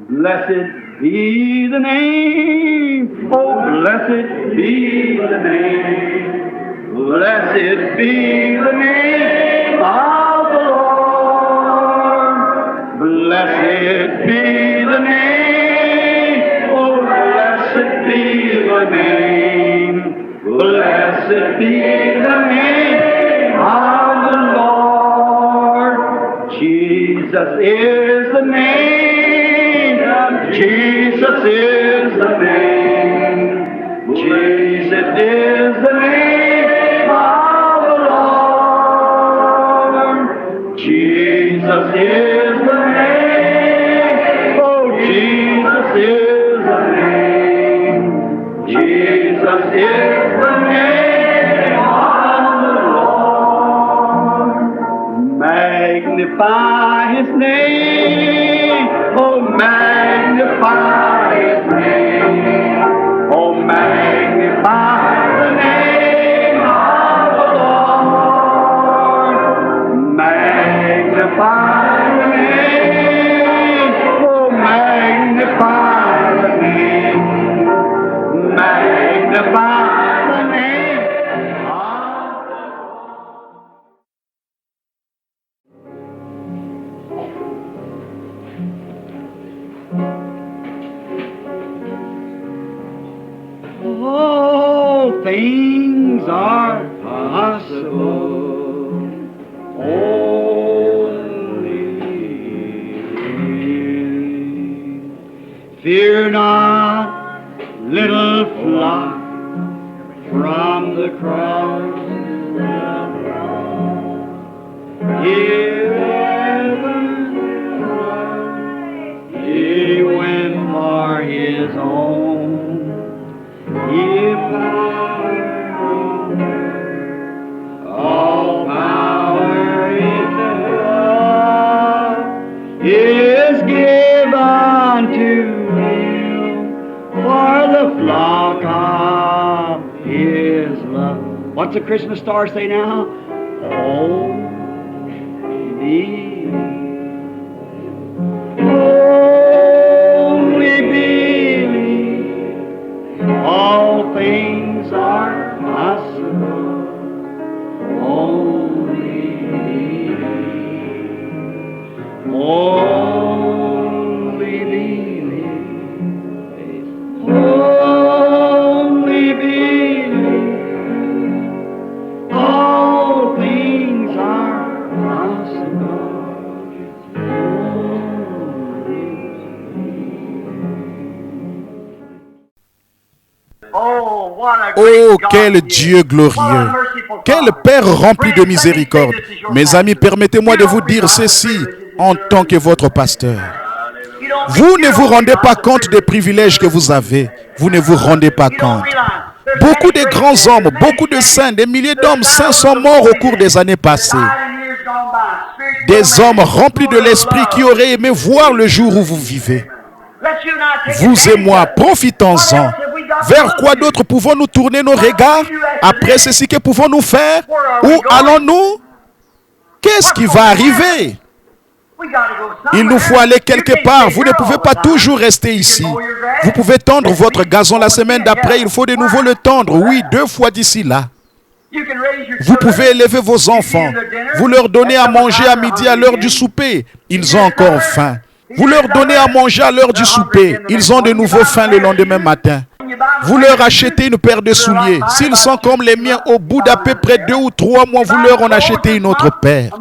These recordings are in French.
Blessed be the name, oh blessed be the name, blessed be the name of the Lord. Blessed be the name, oh blessed be the name, blessed be the name of the Lord. Jesus is the name. Jesus is the name. Jesus is the name of the Lord. Jesus is the name. Oh, Jesus is the name. Jesus is the name of the Lord. Magnify His name. Oh, magnify His name. Oh, magnify the name of the Lord. Magnify the name. Oh, magnify the name. Magnify the name of the all things are possible. Only fear not, little flock, from the cross. He went for His own. All power in God is given to Him for the flock of His love. What's the Christmas star say now? Oh, believe. Only believe. All things are possible. Only believe. Only believe. Only believe. All things are possible. Oh, quel Dieu glorieux! Quel Père rempli de miséricorde! Mes amis, permettez-moi de vous dire ceci en tant que votre pasteur. Vous ne vous rendez pas compte des privilèges que vous avez. Vous ne vous rendez pas compte. Beaucoup de grands hommes, beaucoup de saints, des milliers d'hommes saints sont morts au cours des années passées. Des hommes remplis de l'esprit qui auraient aimé voir le jour où vous vivez. Vous et moi, profitons-en. Vers quoi d'autre pouvons-nous tourner nos regards? Après ceci, que pouvons-nous faire? Où allons-nous? Qu'est-ce qui va arriver? Il nous faut aller quelque part. Vous ne pouvez pas toujours rester ici. Vous pouvez tondre votre gazon la semaine d'après. Il faut de nouveau le tondre. Oui, 2 fois d'ici là. Vous pouvez élever vos enfants. Vous leur donnez à manger à midi à l'heure du souper. Ils ont encore faim. Vous leur donnez à manger à l'heure du souper. Ils ont de nouveau faim le lendemain matin. Vous leur achetez une paire de souliers. S'ils sont comme les miens, au bout d'à peu près 2 ou 3 mois, vous leur en achetez une autre paire.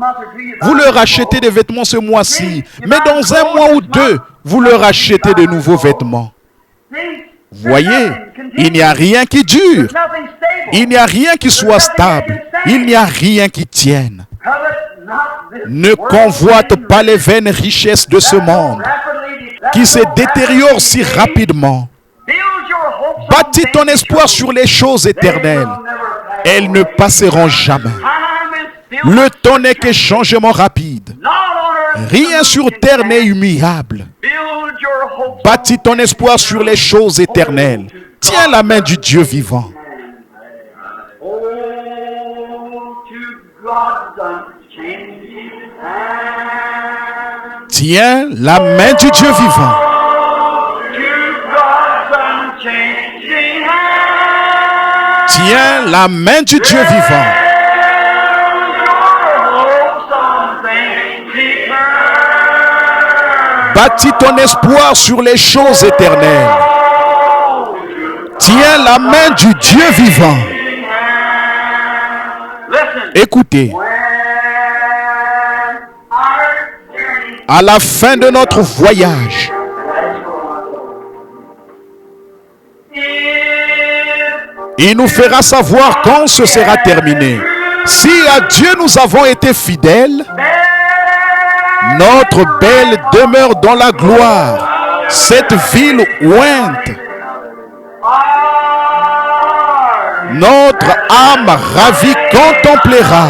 Vous leur achetez des vêtements ce mois-ci. Mais dans 1 mois ou 2, vous leur achetez de nouveaux vêtements. Voyez, il n'y a rien qui dure. Il n'y a rien qui soit stable. Il n'y a rien qui tienne. Ne convoite pas les vaines richesses de ce monde qui se détériorent si rapidement. Bâtis ton espoir sur les choses éternelles. Elles ne passeront jamais. Le temps n'est que changement rapide. Rien sur terre n'est immuable. Bâtis ton espoir sur les choses éternelles. Tiens la main du Dieu vivant. Tiens la main du Dieu vivant. Tiens la main du Dieu vivant. Bâtis ton espoir sur les choses éternelles. Tiens la main du Dieu vivant. Écoutez, à la fin de notre voyage, il nous fera savoir quand ce sera terminé. Si à Dieu nous avons été fidèles, notre belle demeure dans la gloire, cette ville ointe. Notre âme ravie contemplera.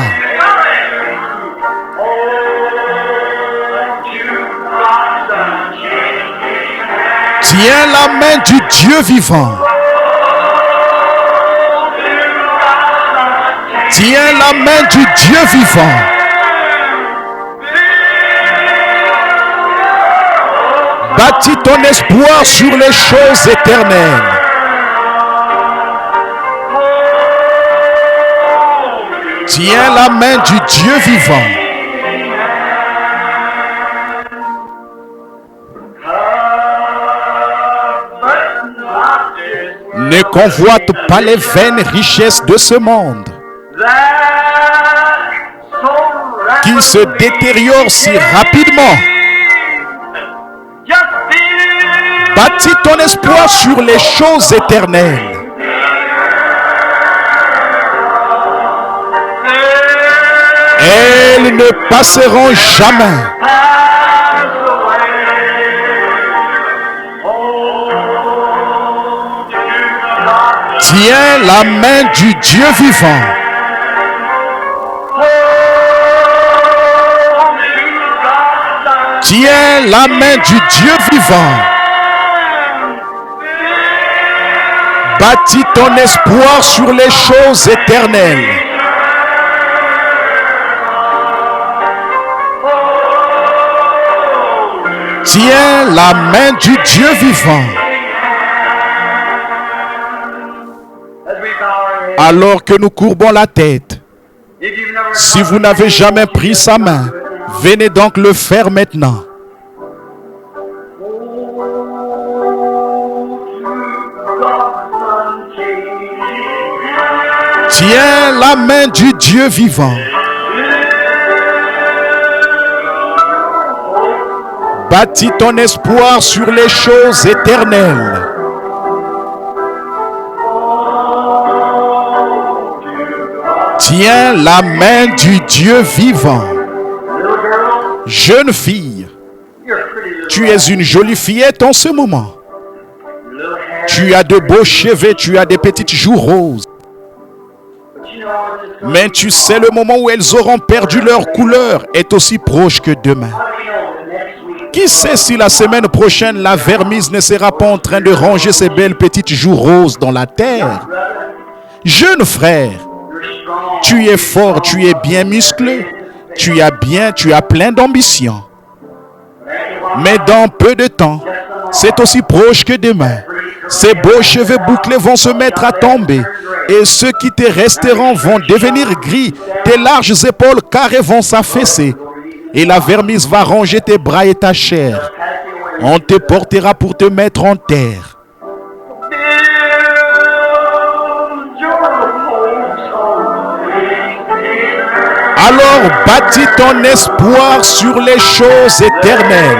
Tiens la main du Dieu vivant. Tiens la main du Dieu vivant. Bâtis ton espoir sur les choses éternelles. Tiens la main du Dieu vivant. Ne convoite pas les vaines richesses de ce monde qui se détériorent si rapidement. Bâtis ton espoir sur les choses éternelles. Elles ne passeront jamais. Tiens la main du Dieu vivant. Tiens la main du Dieu vivant. Bâtis ton espoir sur les choses éternelles. Tiens la main du Dieu vivant. Alors que nous courbons la tête, si vous n'avez jamais pris sa main, venez donc le faire maintenant. Tiens la main du Dieu vivant. Bâtis ton espoir sur les choses éternelles. Tiens la main du Dieu vivant. Jeune fille, tu es une jolie fillette en ce moment. Tu as de beaux cheveux, tu as des petites joues roses. Mais tu sais, le moment où elles auront perdu leur couleur est aussi proche que demain. Qui sait si la semaine prochaine, la vermise ne sera pas en train de ranger ses belles petites joues roses dans la terre? Jeune frère, tu es fort, tu es bien musclé, tu as plein d'ambition. Mais dans peu de temps, c'est aussi proche que demain. Ces beaux cheveux bouclés vont se mettre à tomber et ceux qui te resteront vont devenir gris. Tes larges épaules carrées vont s'affaisser et la vermise va ronger tes bras et ta chair. On te portera pour te mettre en terre. Alors bâtis ton espoir sur les choses éternelles.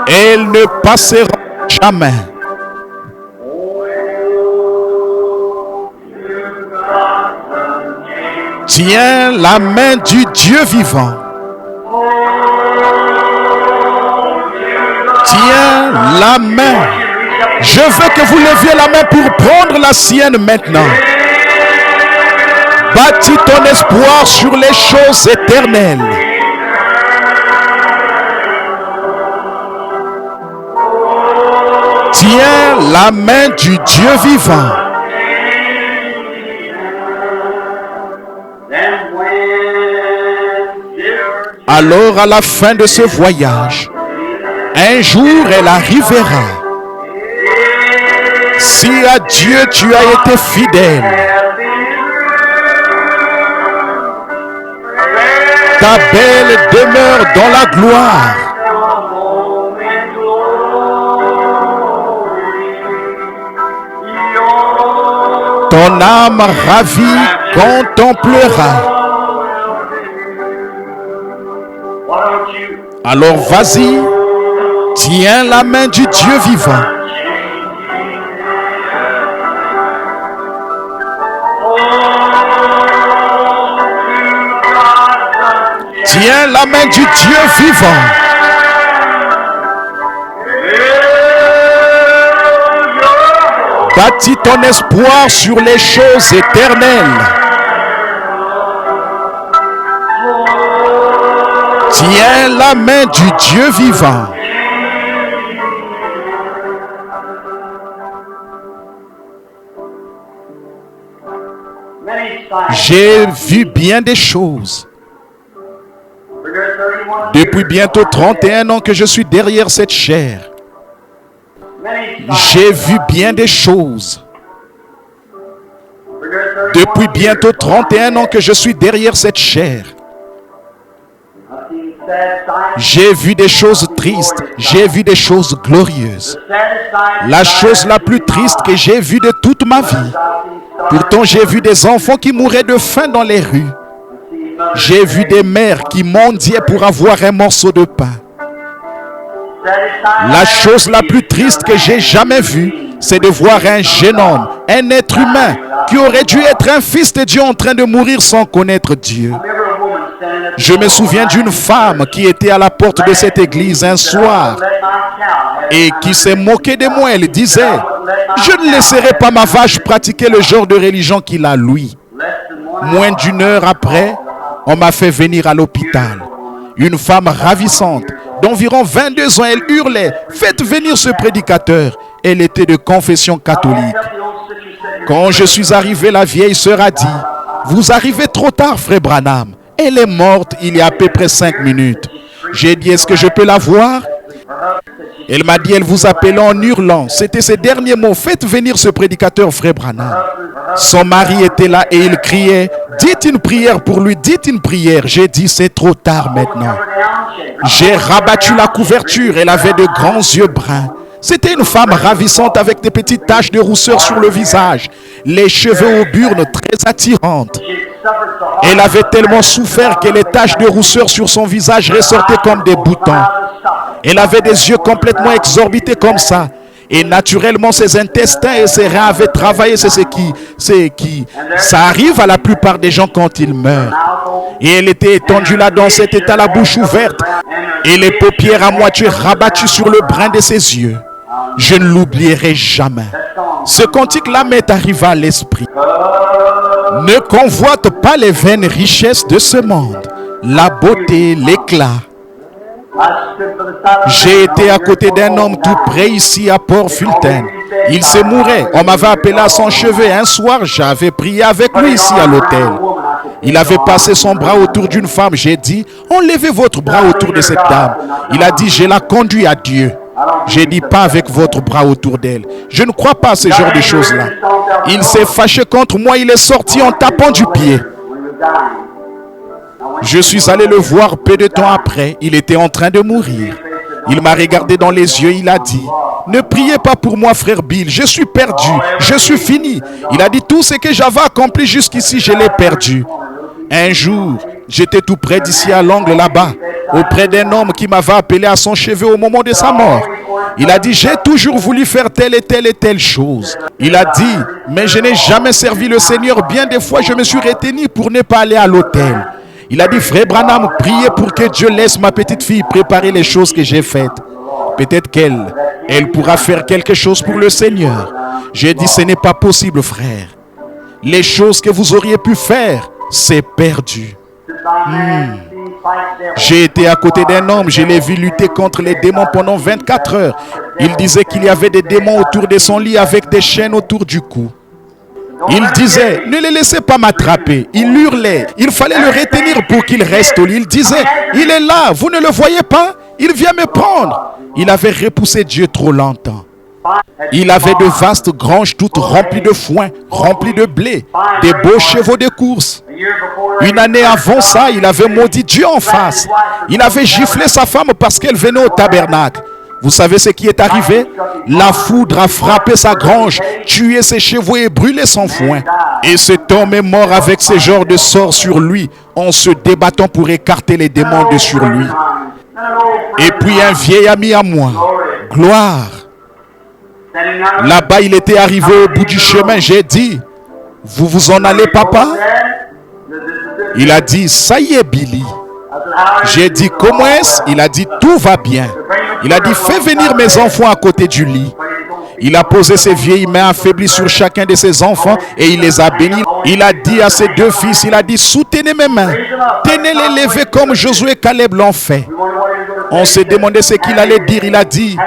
Elles ne passeront jamais. Tiens la main du Dieu vivant. Tiens la main. Je veux que vous leviez la main pour prendre la sienne maintenant. Bâtis ton espoir sur les choses éternelles. Tiens la main du Dieu vivant. Alors à la fin de ce voyage, un jour elle arrivera. Si à Dieu tu as été fidèle, ta belle demeure dans la gloire. Ton âme ravie contemplera. Alors vas-y, tiens la main du Dieu vivant. Tiens la main du Dieu vivant. Bâtis ton espoir sur les choses éternelles. Tiens la main du Dieu vivant. J'ai vu bien des choses. Depuis bientôt 31 ans que je suis derrière cette chair. J'ai vu bien des choses. Depuis bientôt 31 ans que je suis derrière cette chair. J'ai vu des choses tristes, j'ai vu des choses glorieuses. La chose la plus triste que j'ai vue de toute ma vie. Pourtant, j'ai vu des enfants qui mouraient de faim dans les rues. J'ai vu des mères qui mendiaient pour avoir un morceau de pain. La chose la plus triste que j'ai jamais vue, c'est de voir un jeune homme, un être humain, qui aurait dû être un fils de Dieu en train de mourir sans connaître Dieu. Je me souviens d'une femme qui était à la porte de cette église un soir et qui s'est moquée de moi. Elle disait, je ne laisserai pas ma vache pratiquer le genre de religion qu'il a lui. Moins d'une heure après, on m'a fait venir à l'hôpital. Une femme ravissante d'environ 22 ans, elle hurlait, faites venir ce prédicateur. Elle était de confession catholique. Quand je suis arrivé, la vieille sœur a dit, vous arrivez trop tard, frère Branham. Elle est morte il y a à peu près 5 minutes. J'ai dit, est-ce que je peux la voir? Elle m'a dit, elle vous appelait en hurlant. C'était ses derniers mots. Faites venir ce prédicateur, frère Branham. Son mari était là et il criait, dites une prière pour lui, dites une prière. J'ai dit, c'est trop tard maintenant. J'ai rabattu la couverture. Elle avait de grands yeux bruns. C'était une femme ravissante avec des petites taches de rousseur sur le visage, les cheveux aux burnes très attirantes. Elle avait tellement souffert que les taches de rousseur sur son visage ressortaient comme des boutons. Elle avait des yeux complètement exorbités comme ça. Et naturellement, ses intestins et ses reins avaient travaillé. Ça arrive à la plupart des gens quand ils meurent. Et elle était étendue là dans cet état, la bouche ouverte et les paupières à moitié rabattues sur le brin de ses yeux. Je ne l'oublierai jamais. Ce cantique-là m'est arrivé à l'esprit. Ne convoite pas les vaines richesses de ce monde, la beauté, l'éclat. J'ai été à côté d'un homme tout près ici à Port-Fulton. Il se mourait. On m'avait appelé à son chevet. Un soir, j'avais prié avec lui ici à l'hôtel. Il avait passé son bras autour d'une femme. J'ai dit, enlevez votre bras autour de cette dame. Il a dit, je la conduis à Dieu. J'ai dit, pas avec votre bras autour d'elle. Je ne crois pas à ce genre de choses-là. Il s'est fâché contre moi. Il est sorti en tapant du pied. Je suis allé le voir peu de temps après. Il était en train de mourir. Il m'a regardé dans les yeux. Il a dit, ne priez pas pour moi, frère Bill. Je suis perdu. Je suis fini. Il a dit, tout ce que j'avais accompli jusqu'ici, je l'ai perdu. Un jour, j'étais tout près d'ici à l'angle là-bas, auprès d'un homme qui m'avait appelé à son chevet au moment de sa mort. Il a dit, j'ai toujours voulu faire telle et telle et telle chose. Il a dit, mais je n'ai jamais servi le Seigneur. Bien des fois, je me suis retenu pour ne pas aller à l'autel. Il a dit, frère Branham, priez pour que Dieu laisse ma petite fille préparer les choses que j'ai faites. Peut-être qu'elle pourra faire quelque chose pour le Seigneur. J'ai dit, ce n'est pas possible, frère. Les choses que vous auriez pu faire, c'est perdu. J'ai été à côté d'un homme, je l'ai vu lutter contre les démons pendant 24 heures. Il disait qu'il y avait des démons autour de son lit avec des chaînes autour du cou. Il disait, ne les laissez pas m'attraper. Il hurlait, il fallait le retenir pour qu'il reste au lit. Il disait, il est là, vous ne le voyez pas? Il vient me prendre. Il avait repoussé Dieu trop longtemps. Il avait de vastes granges toutes remplies de foin, remplies de blé, des beaux chevaux de course. Une année avant ça, il avait maudit Dieu en face. Il avait giflé sa femme parce qu'elle venait au tabernacle. Vous savez ce qui est arrivé? La foudre a frappé sa grange, tué ses chevaux et brûlé son foin. Et cet homme est mort avec ce genre de sort sur lui, en se débattant pour écarter les démons de sur lui. Et puis un vieil ami à moi, gloire. Là-bas, il était arrivé au bout du chemin. J'ai dit, vous vous en allez, papa? Il a dit, ça y est, Billy. J'ai dit, comment est-ce? Il a dit, tout va bien. Il a dit, fais venir mes enfants à côté du lit. Il a posé ses vieilles mains affaiblies sur chacun de ses enfants et il les a bénis. Il a dit à ses deux fils, il a dit, soutenez mes mains, tenez-les levées comme Josué et Caleb l'ont fait. On s'est demandé ce qu'il allait dire. Il a dit,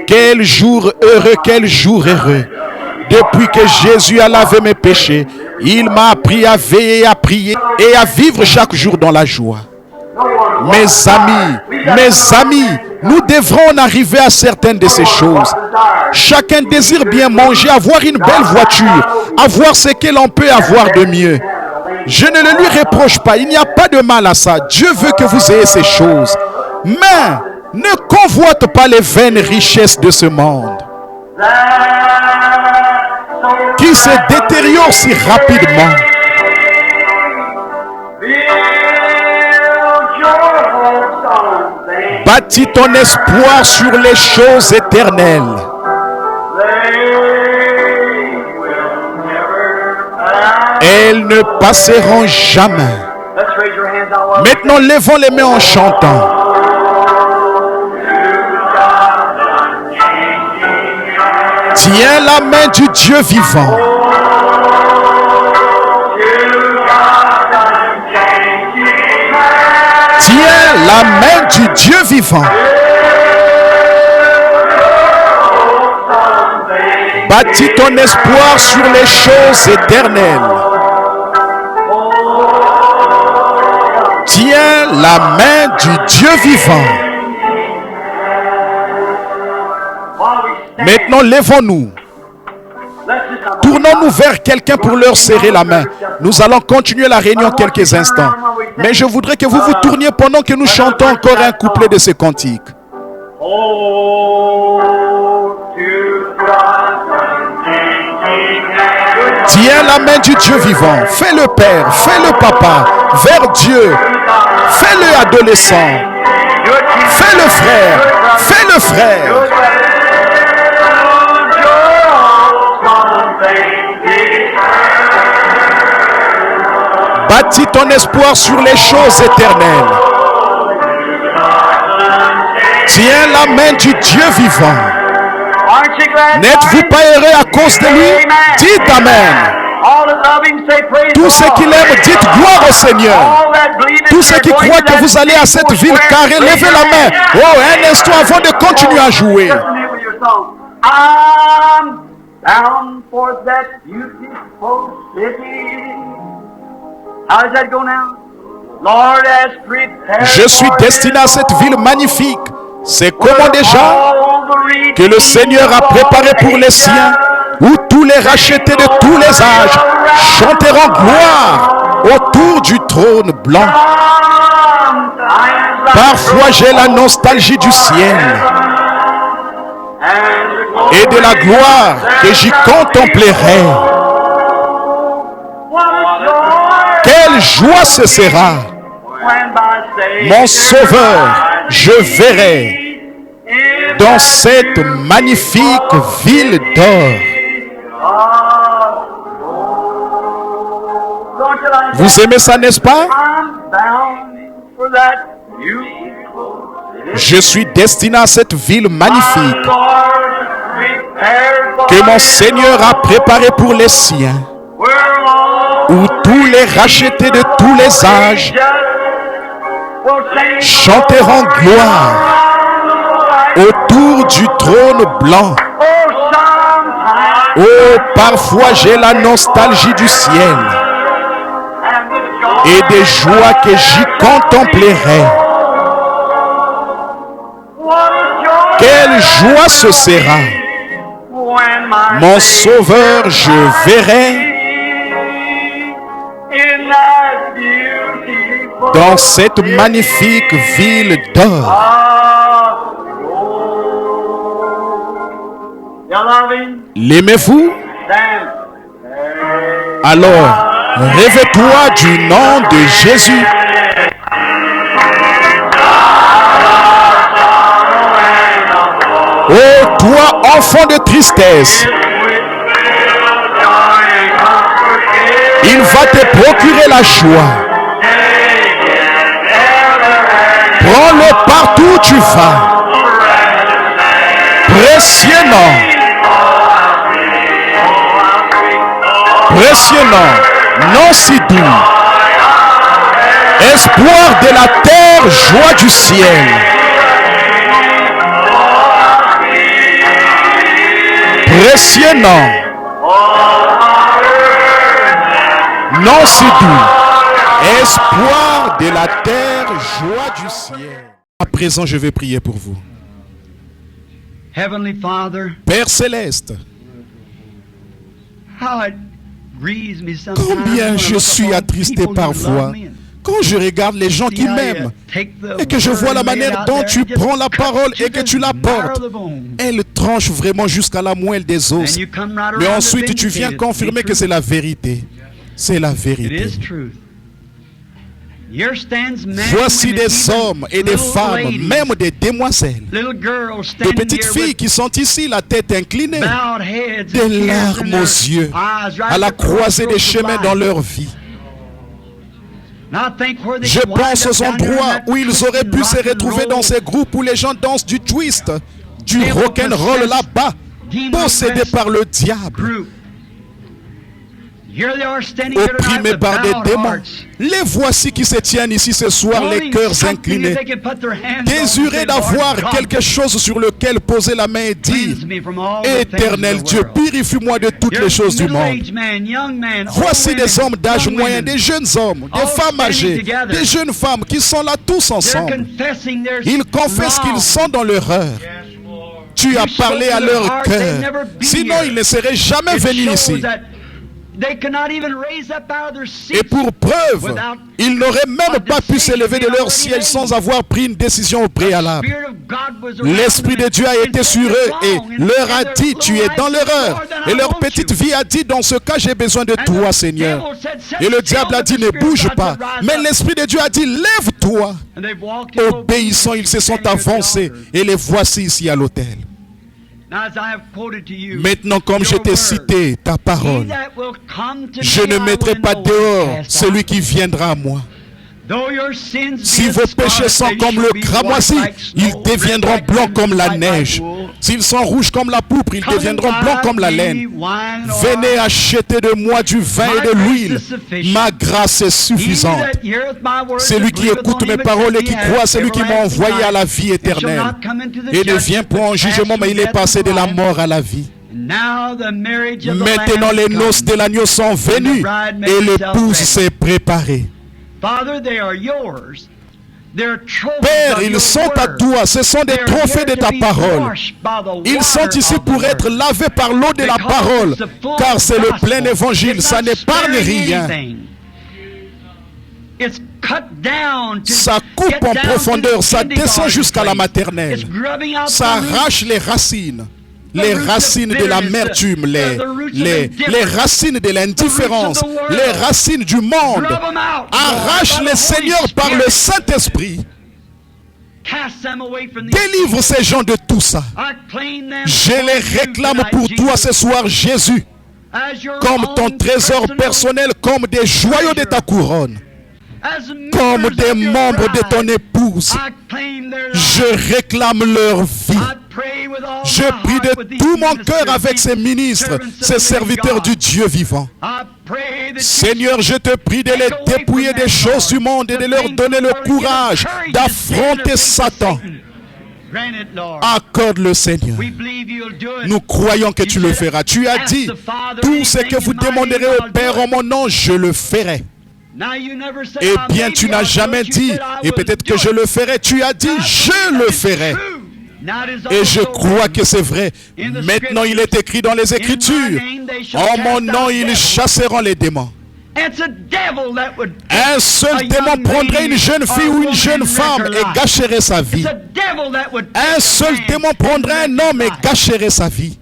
quel jour heureux, quel jour heureux. Depuis que Jésus a lavé mes péchés, il m'a appris à veiller, à prier et à vivre chaque jour dans la joie. Mes amis, nous devrons en arriver à certaines de ces choses. Chacun désire bien manger, avoir une belle voiture, avoir ce que l'on peut avoir de mieux. Je ne le lui reproche pas, il n'y a pas de mal à ça. Dieu veut que vous ayez ces choses. Mais ne convoite pas les vaines richesses de ce monde qui se détériorent si rapidement. Bâtis ton espoir sur les choses éternelles. Elles ne passeront jamais. Maintenant, levons les mains en chantant. Tiens la main du Dieu vivant. Tiens la main du Dieu vivant. Bâtis ton espoir sur les choses éternelles. Tiens la main du Dieu vivant. Maintenant, levons-nous. Tournons-nous vers quelqu'un pour leur serrer la main. Nous allons continuer la réunion quelques instants. Mais je voudrais que vous vous tourniez pendant que nous chantons encore un couplet de ce cantique. Tiens la main du Dieu vivant. Fais-le Père, fais-le Papa, vers Dieu. Fais-le adolescent. Fais-le frère, fais-le frère. Bâtis ton espoir sur les choses éternelles. Tiens la main du Dieu vivant. N'êtes-vous pas heureux à cause de lui? Dites Amen. Tous ceux qui l'aiment, dites gloire au Seigneur. Tous ceux qui croient que vous allez à cette ville carrée, levez la main. Oh, un instant avant de continuer à jouer. Bound for that beautiful city. How does that go now? Lord has prepared. Je suis destiné à cette ville magnifique. C'est comment déjà que le Seigneur a préparé pour les siens, où tous les rachetés de tous les âges chanteront gloire autour du trône blanc. Parfois j'ai la nostalgie du ciel et de la gloire que j'y contemplerai. Quelle joie ce sera! Mon Sauveur, je verrai dans cette magnifique ville d'or. Vous aimez ça, n'est-ce pas? Je suis destiné à cette ville magnifique que mon Seigneur a préparée pour les siens, où tous les rachetés de tous les âges chanteront gloire autour du trône blanc. Oh, parfois j'ai la nostalgie du ciel et des joies que j'y contemplerai. Quelle joie ce sera! Mon Sauveur, je verrai dans cette magnifique ville d'or. L'aimez-vous? Alors, rêve-toi du nom de Jésus. Oh, toi, enfant de tristesse, il va te procurer la joie. Prends-le partout où tu vas. Précieux nom. Précieux nom. Non si doux. Espoir de la terre, joie du ciel. Précieux nom. Non si doux. Espoir de la terre, joie du ciel. À présent, je vais prier pour vous. Heavenly Father, Père céleste, how it grieves me sometimes combien when I je look suis upon attristé people who parfois love me and quand je regarde les gens qui see how you m'aiment take the et que je vois la word laid manière out dont there tu and just prends la cut parole to et que the tu la marrow portes. of the bone. Elle tranche vraiment jusqu'à la moelle des os. And you come right Mais around to ensuite, tu viens vindicate it. confirmer Be que c'est true. la vérité. C'est la It vérité. is truth. Here stands men, Voici women, des even hommes et des little femmes, ladies, même des demoiselles, little girls de standing petites here filles with qui sont ici, la tête inclinée, bowed heads des and tears in larmes their aux yeux, eyes, right à la at the croisée des crossroads of chemins dans life. leur vie. And I think where they Je could wind pense up aux down here in endroits that où ils twisted auraient pu se rock and retrouver roll, dans ces groupes où les gens dansent du twist, du Devil rock'n'roll possessed, là-bas, possédés demon-oppressed par le diable, group. Here they are standing here tonight opprimés with par des bowed démons. hearts, Les voici qui se tiennent ici ce soir, les wanting cœurs something inclinés, that they can put their hands on and désirés say, d'avoir Lord quelque God, chose sur lequel poser la main et dire: cleanse me from all the things Éternel of the Dieu, world. purifie-moi de toutes les Here's choses du monde. middle-aged men, young men, old Voici women, des hommes d'âge young moyen, women. des jeunes hommes, des all femmes standing âgées, together. des jeunes femmes qui sont là tous They're ensemble. confessing their Ils confessent qu'ils wrong. sont dans l'erreur. Tu as parlé à leur cœur. Sinon, ils ne seraient jamais It venus shows ici. that they cannot even raise up out of their seats Et pour preuve, without ils n'auraient même pas pu s'élever de leur decision siège being sans already avoir pris une décision au préalable. Spirit of God was around L'Esprit them de Dieu a and été said, sur "You're eux et wrong," and leur a their dit: Tu es little dans life is l'erreur. more than Et I leur want petite you. vie a dit: Dans ce cas, j'ai besoin de And toi, the Seigneur. devil said, "Sit Et le still," diable a but dit: the Ne Spirit of bouge God pas. said, "Rise Mais up." l'Esprit de Dieu a dit: Lève-toi. And they've walked in Obéissant, ils se sont standing at the avancés altar. et les voici ici à l'autel. Now, as I have quoted to you, Maintenant, comme je your t'ai word, cité ta he parole, that will come to je me, ne I mettrai will pas in no way dehors cast celui out. qui viendra à moi. Though your sins Si be vos as péchés scarlet, sont they comme shall le be cramoisi, white like ils snow, deviendront red like blancs comme la crimson, white neige. like wool. S'ils sont rouges comme la pourpre, ils Come deviendront and blancs buy comme la me laine. wine and Venez oil. acheter de moi du vin et de l'huile. Ma grâce est He suffisante. that heareth my words Celui and qui believeth écoute on mes him that paroles et sent qui me croit hath celui qui m'a everlasting envoyé à life, la vie and shall éternelle not come into the et ne vient judgment, point en but jugement, passed mais il from est death passé de unto la life. mort à la vie. Now the marriage of the Maintenant Lamb les is come. noces de l'agneau sont venues et l'épouse s'est préparée. Father, they are yours. They're trophies Père, of ils your sont à word. toi, ce sont des They're trophées here de to ta be parole. washed by the Ils sont water ici of the pour word. être lavés par l'eau de la Because parole, it's the full car c'est le gospel. plein évangile, It's ça not n'épargne sparing rien. anything. It's cut down to Ça coupe get en down to profondeur, the ça descend kindergarten jusqu'à la place. maternelle. It's grubbing out Ça the roots. arrache les racines de l'amertume, les racines de l'indifférence, les racines du monde. Grub 'em out, Arrache Lord, by les the Holy Seigneur par le Spirit. Saint-Esprit. Cast them away from these Délivre ces gens de tout ça. I claim them Je for les you réclame tonight, pour toi Jesus, ce soir, Jésus, as your comme ton own trésor personal, personnel, comme des joyaux de ta couronne, as comme members des of your membres de ton bride. épouse. I claim their Je lives. réclame leur vie. I pray with all Je my prie heart with de these tout mon ministers, cœur avec these ces ministres, servants of ces the living serviteurs God. du Dieu vivant. I pray that you Seigneur, je te prie de les dépouiller des choses du monde et de leur donner le courage d'affronter Satan. grant it, Lord. Accorde-le, Seigneur. We believe you'll do it. Nous croyons que tu le feras. Tu as dit, tout ce que vous demanderez au Père en mon nom, je le ferai. Now you never said, Eh "I bien, may tu be n'as able to jamais do it." You dit, said, "I et will peut-être do que je it." le ferai. Tu as dit, I je believe le that is ferai. true. Et je crois que c'est vrai. Maintenant, il est écrit dans les Écritures, en mon nom, ils chasseront les démons. Un seul démon prendrait une jeune fille ou une jeune femme et gâcherait sa vie. Un seul démon prendrait un homme et gâcherait sa vie.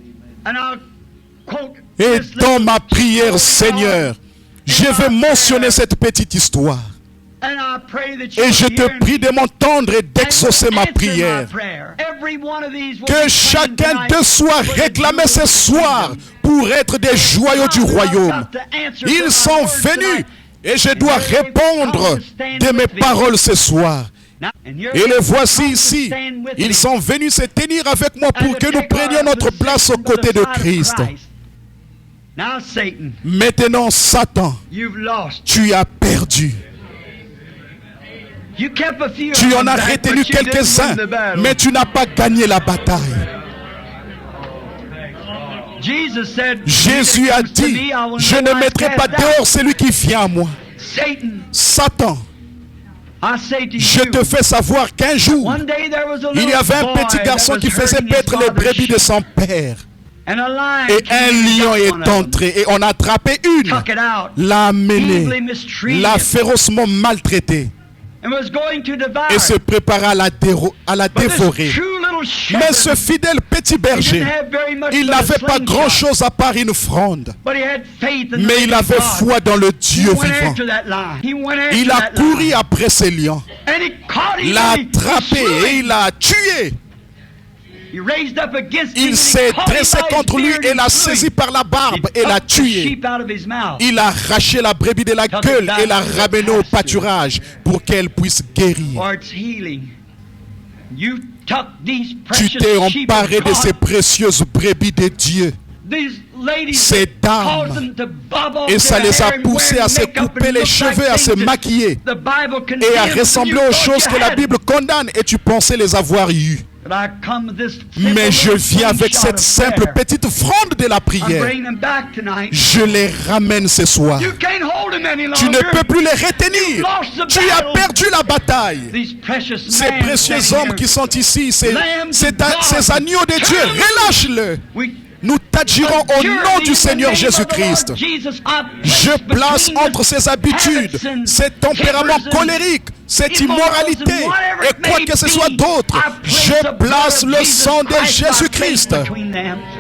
Et dans ma prière, Seigneur, je vais mentionner cette petite histoire. Et je te prie de m'entendre et d'exaucer ma prière. Que chacun d'eux soit réclamé ce soir pour être des joyaux du royaume. Ils sont venus et je dois répondre de mes paroles ce soir. Et les voici ici. Ils sont venus se tenir avec moi pour que nous prenions notre place aux côtés de Christ. Maintenant, Satan, tu as perdu. Tu en as retenu quelques-uns, mais tu n'as pas gagné la bataille. Jésus a dit, je ne mettrai pas dehors celui qui vient à moi. Satan, je te fais savoir qu'un jour, il y avait un petit garçon qui faisait paître les brebis de son père. Et un lion est entré et on a attrapé une, l'a amenée, l'a férocement maltraitée et se prépara à la dévorer. Mais ce fidèle petit berger, il n'avait pas grand-chose à part une fronde. Mais il avait foi dans le Dieu vivant. Il a couru après ce lion, l'a attrapé et il l'a tué. Il s'est dressé contre lui et l'a saisi par la barbe et l'a tué. Il a arraché la brebis de la gueule et l'a ramenée au pâturage pour qu'elle puisse guérir. Tu t'es emparé de ces précieuses brebis de Dieu, ces dames, et ça les a poussées à se couper les cheveux, à se maquiller et à ressembler aux choses que la Bible condamne, et tu pensais les avoir eues. Mais je viens avec cette simple petite fronde de la prière. Je les ramène ce soir. Tu ne peux plus les retenir. Tu as perdu la bataille. Ces précieux hommes qui sont ici, ces agneaux de Dieu, relâche-le. Nous t'adjurons au nom du Seigneur Jésus-Christ. Je place entre ces habitudes, ces tempéraments colériques, cette immoralité et quoi que ce soit d'autre, je place le sang de Jésus-Christ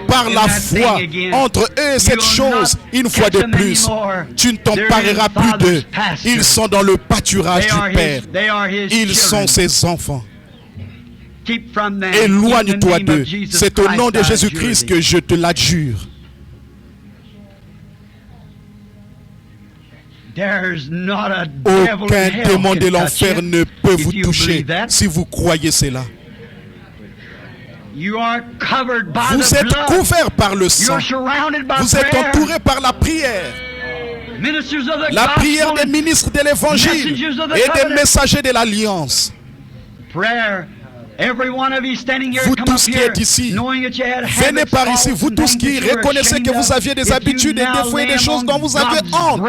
par la foi entre eux et cette chose. Une fois de plus, tu ne t'empareras plus d'eux. Ils sont dans le pâturage du Père. Ils sont ses enfants. Éloigne-toi d'eux. C'est au nom de Jésus-Christ que je te l'adjure. Aucun démon de l'enfer ne peut vous toucher si vous croyez cela. Vous êtes couverts par le sang. Vous êtes entourés par la prière. La prière des ministres de l'Évangile et des messagers de l'Alliance. Vous tous qui êtes ici, venez par ici, vous tous qui reconnaissez que vous aviez des habitudes et des fois des choses dont vous aviez honte.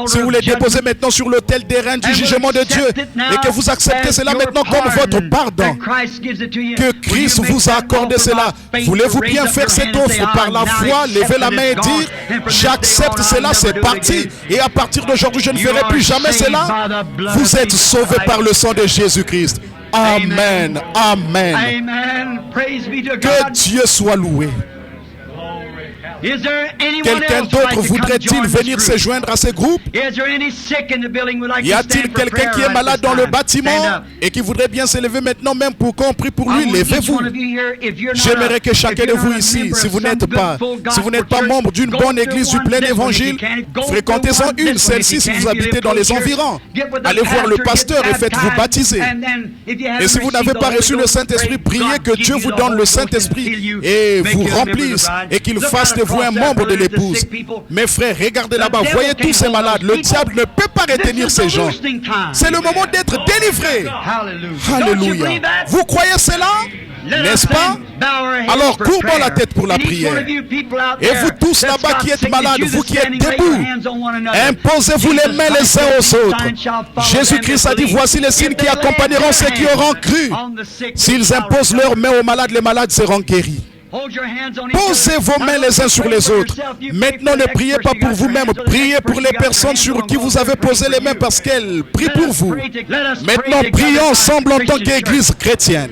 Si vous les déposez maintenant sur l'autel des reins du jugement de Dieu et que vous acceptez cela maintenant comme votre pardon, que Christ vous a accordé cela, voulez-vous bien faire cette offre par la foi, lever la main et dire, j'accepte cela, c'est parti, et à partir d'aujourd'hui je ne ferai plus jamais cela. Vous êtes sauvés par le sang de Jésus-Christ. Amen. Amen. Que Dieu soit loué. Quelqu'un d'autre voudrait-il venir se joindre à ce groupe? Y a-t-il quelqu'un qui est malade dans le bâtiment et qui voudrait bien se lever maintenant même pour qu'on prie pour lui? Levez-vous. J'aimerais que chacun de vous ici, si vous n'êtes pas membre d'une bonne église du plein évangile, fréquentez-en une, celle-ci si vous habitez dans les environs. Allez voir le pasteur et faites-vous baptiser. Et si vous n'avez pas reçu le Saint-Esprit, priez que Dieu vous donne le Saint-Esprit et vous remplisse et qu'il fasse de vous un membre de l'épouse. Mes frères, regardez là-bas, voyez tous ces malades. Le diable ne peut pas retenir ces gens. C'est le moment d'être délivré. Alléluia. Vous croyez cela? N'est-ce pas? Alors courbons la tête pour la prière. Et vous tous là-bas qui êtes malades, vous qui êtes debout, imposez-vous les mains les uns aux autres. Jésus-Christ a dit, voici les signes qui accompagneront ceux qui auront cru. S'ils imposent leurs mains aux malades, les malades seront guéris. Posez vos mains les uns sur les autres. Maintenant, ne priez pas pour vous-même. Priez pour les personnes sur qui vous avez posé les mains parce qu'elles prient pour vous. Maintenant, prions ensemble en tant qu'Église chrétienne.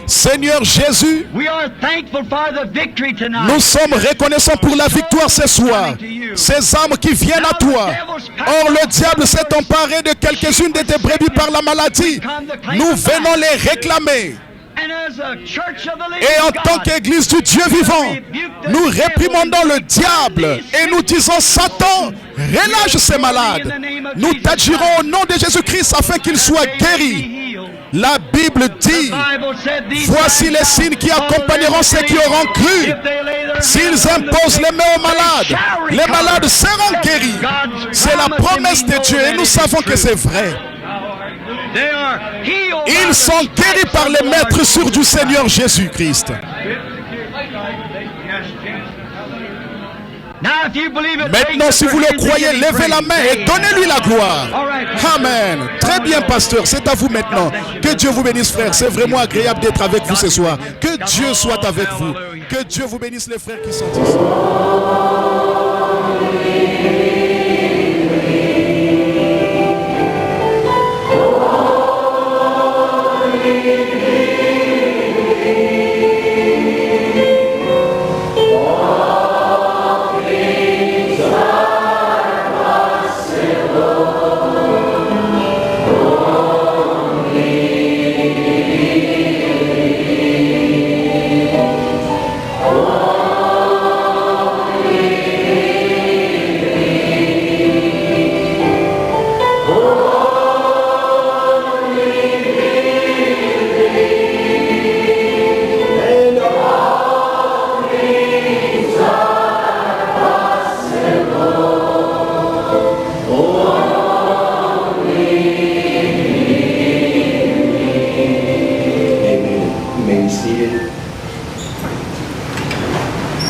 Seigneur Jésus, nous sommes reconnaissants pour la victoire ce soir. Ces âmes qui viennent à toi. Or, le diable s'est emparé de quelques-unes de tes brebis par la maladie. Nous venons les réclamer. Et en tant qu'Église du Dieu vivant, nous réprimandons le diable et nous disons, Satan, relâche ces malades. Nous t'agirons au nom de Jésus-Christ afin qu'ils soient guéris. La Bible dit, voici les signes qui accompagneront ceux qui auront cru. S'ils imposent les mains aux malades, les malades seront guéris. C'est la promesse de Dieu et nous savons que c'est vrai. Ils sont guéris par les maîtres sûrs du Seigneur Jésus-Christ. Maintenant, si vous le croyez, levez la main et donnez-lui la gloire. Amen. Très bien, pasteur, c'est à vous maintenant. Que Dieu vous bénisse, frère. C'est vraiment agréable d'être avec vous ce soir. Que Dieu soit avec vous. Que Dieu vous bénisse, les frères qui sont ici.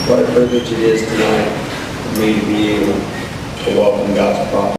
What a privilege it is tonight for me to be able to welcome God's prophet.